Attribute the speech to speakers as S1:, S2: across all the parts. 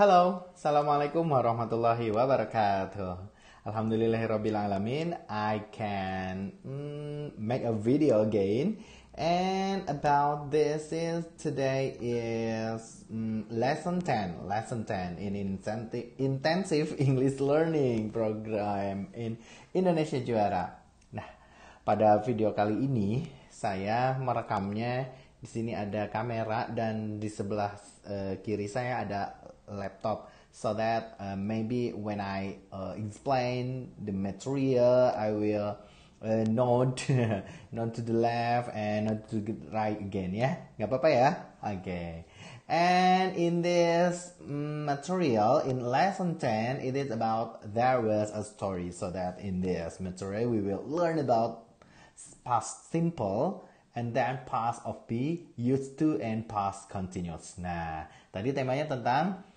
S1: Halo, Assalamualaikum warahmatullahi wabarakatuh. Alhamdulillahirabbil alamin, I can make a video again. And about this is today is lesson 10 in intensive English learning program in Indonesia Juara. Nah, pada video kali ini saya merekamnya. Di sini ada kamera dan di sebelah kiri saya ada laptop, so that maybe when I explain the material, I will note note to the left and note to the right again, ya. Nggak apa-apa ya? Okay. And in this material, in lesson 10, it is about there was a story. So that in this material, we will learn about past simple, and then past of be, used to, and past continuous. Nah, tadi temanya tentang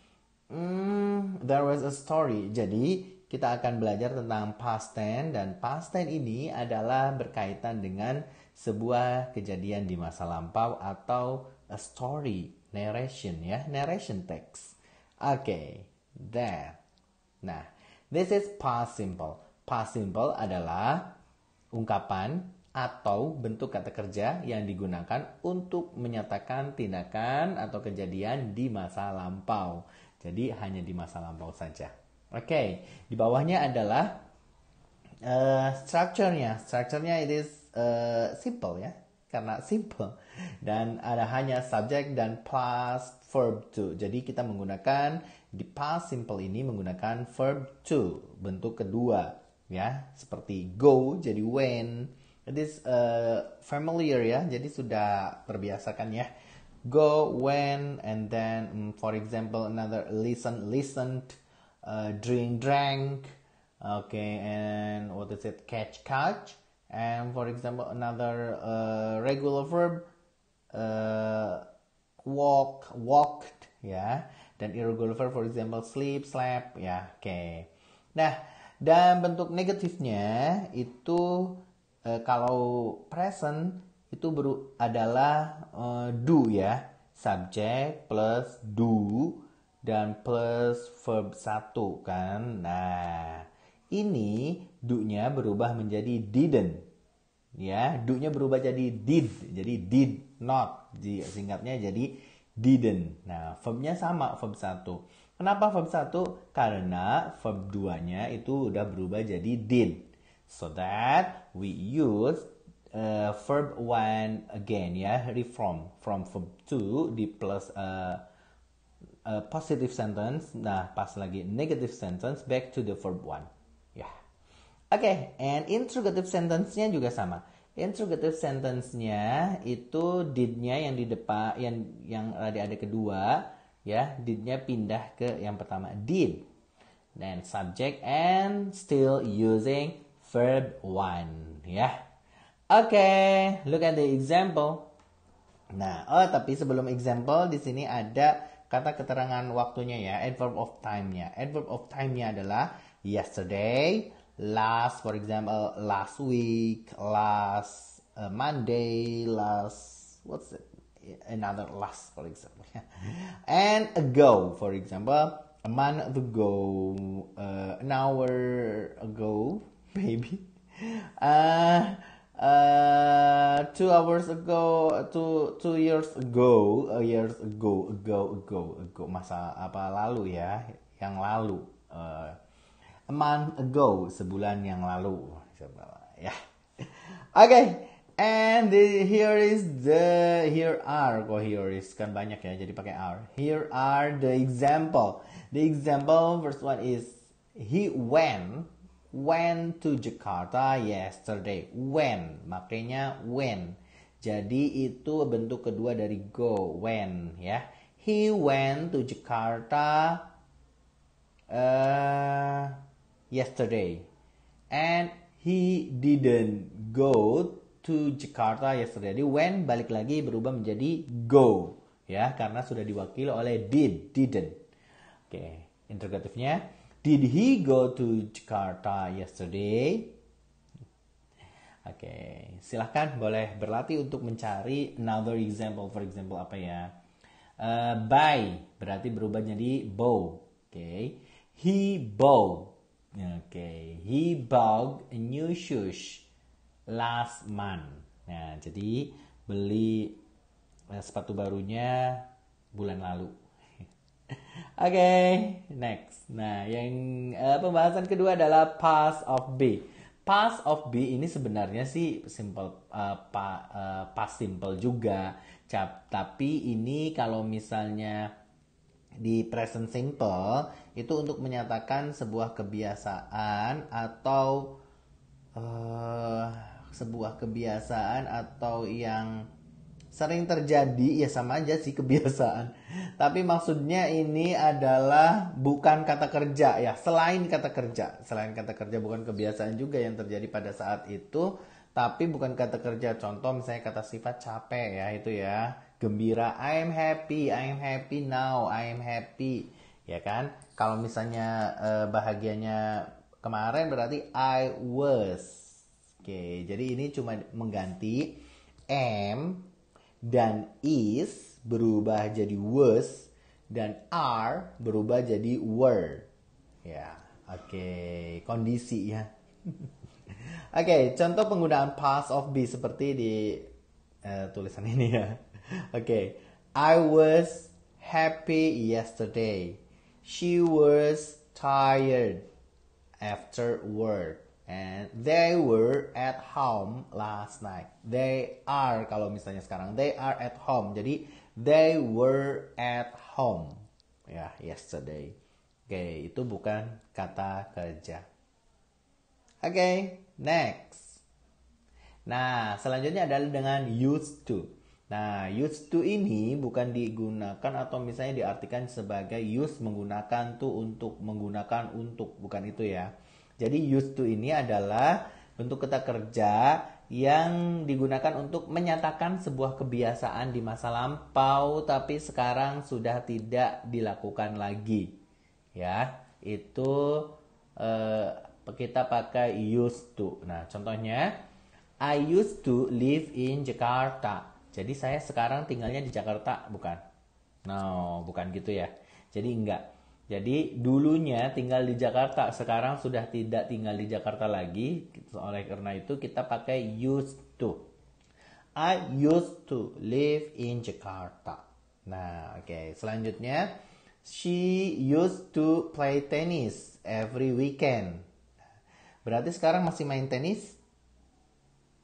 S1: there was a story. Jadi, kita akan belajar tentang past tense, dan past tense ini adalah berkaitan dengan sebuah kejadian di masa lampau atau a story, narration ya, narration text. Okay, there. Nah, this is past simple. Past simple adalah ungkapan atau bentuk kata kerja yang digunakan untuk menyatakan tindakan atau kejadian di masa lampau. Jadi hanya di masa lampau saja. Oke, di bawahnya adalah structure-nya. Structure-nya it is simple ya, karena simple. Dan ada hanya subject dan plus verb to. Jadi kita menggunakan di past simple ini menggunakan verb to, bentuk kedua ya, seperti go jadi when. It is familiar ya, jadi sudah terbiasakan ya. Go, when, and then for example another listen, listened, drink, drank. Okay, and what is it? Catch, catch. And for example another regular verb, walk, walked, ya. Dan irregular verb for example sleep, slept, ya. Okay. Nah, dan bentuk negatifnya itu kalau present itu adalah do ya, subject plus do dan plus verb 1 kan. Nah, ini do-nya berubah menjadi didn't. Ya, do-nya berubah jadi did. Jadi did not. Singkatnya jadi didn't. Nah, verb-nya sama, verb 1. Kenapa verb 1? Karena verb 2-nya itu udah berubah jadi did. So that we use verb 1 again ya, reform from verb 2 di plus positive sentence. Nah, pas lagi negative sentence back to the verb 1 ya. Okay, and interrogative sentence-nya juga sama. Interrogative sentence-nya itu did-nya yang di depan, yang ada kedua ya, did-nya pindah ke yang pertama, did. Then subject and still using verb 1 ya. Okay, look at the example. Nah, tapi sebelum example di sini ada kata keterangan waktunya ya, adverb of time-nya. Adverb of time-nya adalah yesterday, last, for example, last week, last Monday, last, what's it? Another last, for example. And ago, for example, a month ago, an hour ago, maybe. 2 hours ago, 2 years ago, ago, masa apa lalu ya, yang lalu. A month ago, sebulan yang lalu, ya. Okay, and here are, here is kan banyak ya, jadi pakai are. Here are the example. The example first one is he went to Jakarta yesterday. When, makanya when. Jadi itu bentuk kedua dari go, when ya. He went to Jakarta yesterday. And he didn't go to Jakarta yesterday. Jadi when balik lagi berubah menjadi go ya, karena sudah diwakili oleh didn't. Oke, interrogatifnya, did he go to Jakarta yesterday? Oke, silahkan boleh berlatih untuk mencari another example. For example apa ya? Buy, berarti berubah jadi bow. Oke. He bought. Oke. He bought new shoes last month. Nah, jadi beli sepatu barunya bulan lalu. Oke, next. Nah, yang pembahasan kedua adalah past of be. Past of be ini sebenarnya sih simple, past simple juga. Tapi ini kalau misalnya di present simple itu untuk menyatakan sebuah kebiasaan atau yang sering terjadi, ya sama aja sih kebiasaan. Tapi maksudnya ini adalah bukan kata kerja ya, selain kata kerja. Selain kata kerja, bukan kebiasaan juga yang terjadi pada saat itu, tapi bukan kata kerja. Contoh misalnya kata sifat capek ya, itu ya. Gembira, I am happy now, I am happy. Ya kan? Kalau misalnya bahagianya kemarin berarti I was. Oke, jadi ini cuma mengganti am dan is berubah jadi was dan are berubah jadi were. Ya, oke, kondisi ya. Oke, contoh penggunaan past of be seperti di tulisan ini ya. Oke, I was happy yesterday. She was tired after work. And they were at home last night. They are, kalau misalnya sekarang, they are at home. Jadi, they were at home. Ya, yesterday. Oke, itu bukan kata kerja. Oke, next. Nah, selanjutnya adalah dengan used to. Nah, used to ini bukan digunakan atau misalnya diartikan sebagai use menggunakan to untuk menggunakan untuk. Bukan itu ya. Jadi used to ini adalah bentuk kata kerja yang digunakan untuk menyatakan sebuah kebiasaan di masa lampau tapi sekarang sudah tidak dilakukan lagi. Ya, itu kita pakai used to. Nah, contohnya I used to live in Jakarta. Jadi saya sekarang tinggalnya di Jakarta, bukan? No, bukan gitu ya. Jadi enggak. Jadi dulunya tinggal di Jakarta, sekarang sudah tidak tinggal di Jakarta lagi. Oleh karena itu kita pakai used to. I used to live in Jakarta. Nah, oke. Selanjutnya, she used to play tennis every weekend. Berarti sekarang masih main tenis?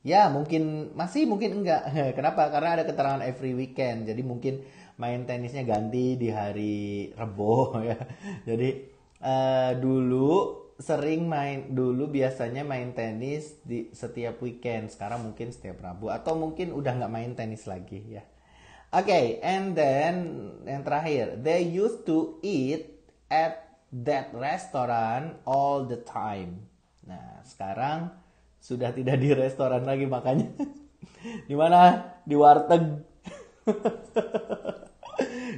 S1: Ya, mungkin masih, mungkin enggak. Kenapa? Karena ada keterangan every weekend. Jadi mungkin main tenisnya ganti di hari Rebo ya. Jadi dulu biasanya main tenis di setiap weekend. Sekarang mungkin setiap Rabu atau mungkin udah nggak main tenis lagi ya. Oke, and then yang terakhir, they used to eat at that restaurant all the time. Nah, sekarang sudah tidak di restoran lagi makanya di mana? Di warteg.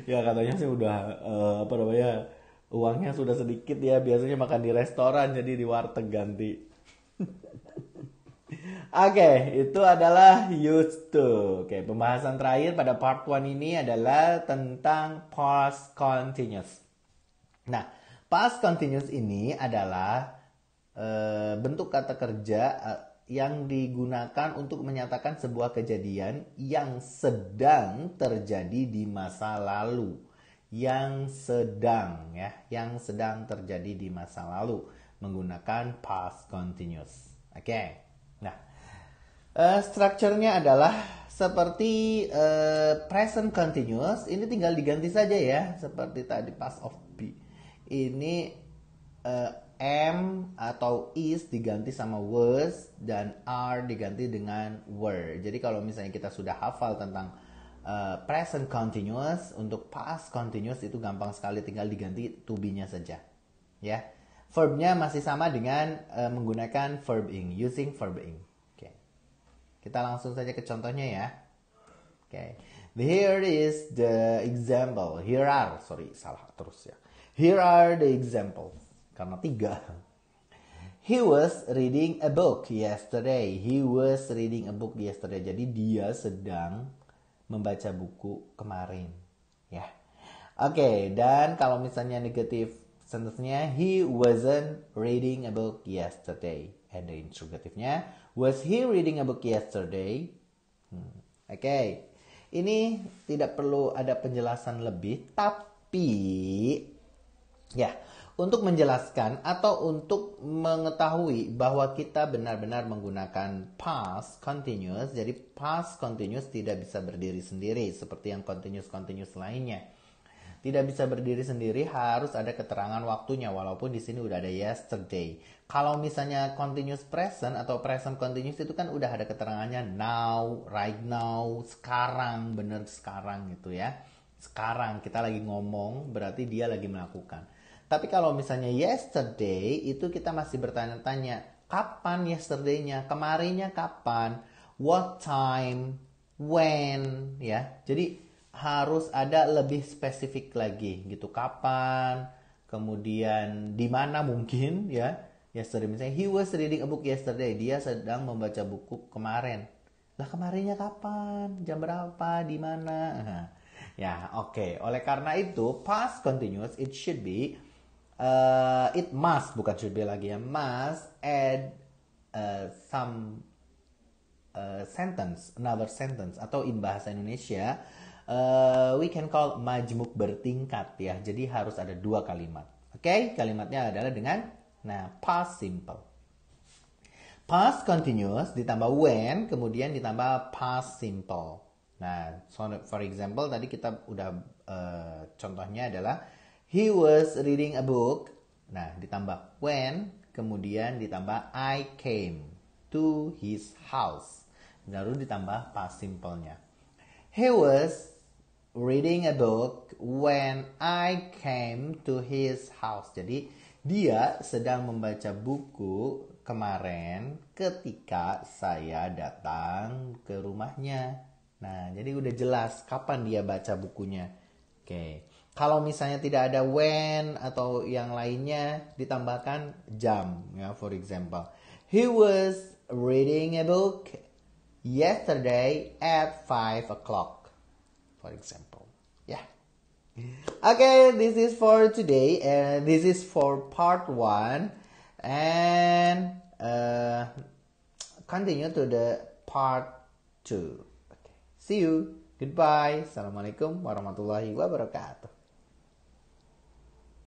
S1: Ya katanya sih udah uangnya sudah sedikit ya, biasanya makan di restoran jadi di warteg ganti. Oke, itu adalah used to. Oke, pembahasan terakhir pada part 1 ini adalah tentang past continuous. Nah, past continuous ini adalah bentuk kata kerja yang digunakan untuk menyatakan sebuah kejadian yang sedang terjadi di masa lalu. Yang sedang terjadi di masa lalu menggunakan past continuous. Oke. Nah, strukturnya adalah seperti present continuous. Ini tinggal diganti saja ya, seperti tadi past of be. Ini am atau is diganti sama was dan are diganti dengan were. Jadi kalau misalnya kita sudah hafal tentang present continuous, untuk past continuous itu gampang sekali, tinggal diganti to be-nya saja. Ya. Verb-nya masih sama dengan menggunakan verb ing, using verb ing. Oke. Kita langsung saja ke contohnya ya. Oke. Here is the example. Here are the examples. Karena 3. He was reading a book yesterday. Jadi dia sedang membaca buku kemarin. Ya. Oke, dan kalau misalnya negatif sentence-nya, he wasn't reading a book yesterday. And the interrogative-nya, was he reading a book yesterday? Oke, ini tidak perlu ada penjelasan lebih, tapi ya, untuk menjelaskan atau untuk mengetahui bahwa kita benar-benar menggunakan past continuous, jadi past continuous tidak bisa berdiri sendiri seperti yang continuous lainnya. Tidak bisa berdiri sendiri, harus ada keterangan waktunya, walaupun di sini udah ada yesterday. Kalau misalnya continuous present atau present continuous itu kan udah ada keterangannya now, right now, sekarang, bener sekarang gitu ya. Sekarang kita lagi ngomong, berarti dia lagi melakukan. Tapi kalau misalnya yesterday, itu kita masih bertanya-tanya, kapan yesterday-nya, kemarinnya kapan, what time, when, ya. Jadi harus ada lebih spesifik lagi gitu, kapan, kemudian di mana mungkin ya. Yesterday misalnya he was reading a book yesterday, dia sedang membaca buku kemarin. Lah kemarinnya kapan, jam berapa, di mana? Ya oke. Oleh karena itu past continuous it should be it must, bukan should be lagi ya, must add some sentence, another sentence, atau in bahasa Indonesia we can call majmuk bertingkat ya. Jadi harus ada dua kalimat. Oke, kalimatnya adalah dengan past simple. Past continuous ditambah when, kemudian ditambah past simple. Nah, so for example tadi kita udah contohnya adalah he was reading a book. Nah, ditambah when, kemudian ditambah I came to his house. Baru ditambah past simple-nya. He was reading a book when I came to his house. Jadi dia sedang membaca buku kemarin ketika saya datang ke rumahnya. Nah, jadi udah jelas kapan dia baca bukunya. Oke. Kalau misalnya tidak ada when atau yang lainnya, ditambahkan jam ya. For example, he was reading a book yesterday at 5 o'clock. For example, yeah. Okay, this is for today, and this is for part 1, and continue to the part 2. Okay. See you. Goodbye. Assalamualaikum warahmatullahi wabarakatuh.